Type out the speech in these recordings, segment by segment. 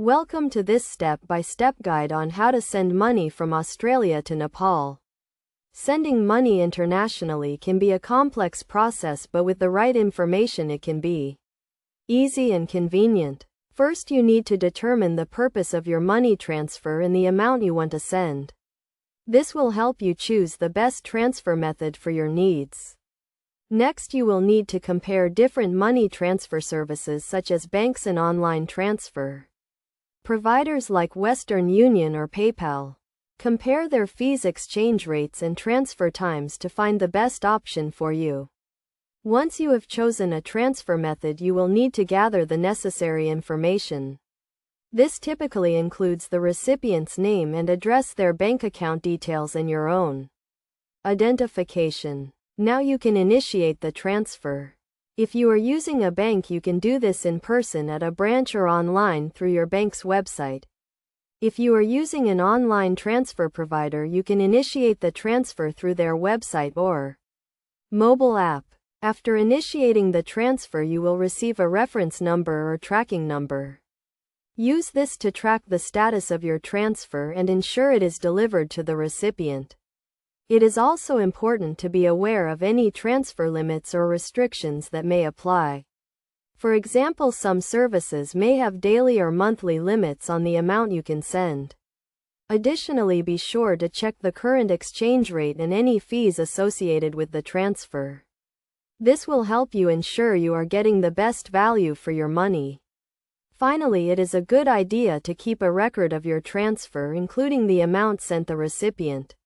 Welcome to this step-by-step guide on how to send money from Australia to Nepal. Sending money internationally can be a complex process, but with the right information it can be easy and convenient. First, you need to determine the purpose of your money transfer and the amount you want to send. This will help you choose the best transfer method for your needs. Next, you will need to compare different money transfer services such as banks and online transfer providers like Western Union or PayPal. Compare their fees, exchange rates, and transfer times to find the best option for you. Once you have chosen a transfer method, you will need to gather the necessary information. This typically includes the recipient's name and address, their bank account details, and your own identification. Now you can initiate the transfer. If you are using a bank, you can do this in person at a branch or online through your bank's website. If you are using an online transfer provider, you can initiate the transfer through their website or mobile app. After initiating the transfer, you will receive a reference number or tracking number. Use this to track the status of your transfer and ensure it is delivered to the recipient. It is also important to be aware of any transfer limits or restrictions that may apply. For example, some services may have daily or monthly limits on the amount you can send. Additionally, be sure to check the current exchange rate and any fees associated with the transfer. This will help you ensure you are getting the best value for your money. Finally, it is a good idea to keep a record of your transfer, including the amount sent, the recipient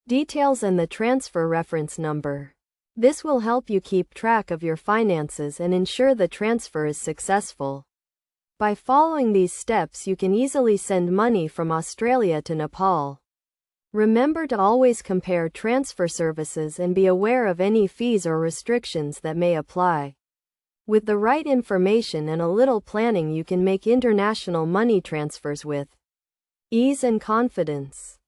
details, and the transfer reference number. This will help you keep track of your finances and ensure the transfer is successful. By following these steps, you can easily send money from Australia to Nepal. Remember to always compare transfer services and be aware of any fees or restrictions that may apply. With the right information and a little planning, you can make international money transfers with ease and confidence.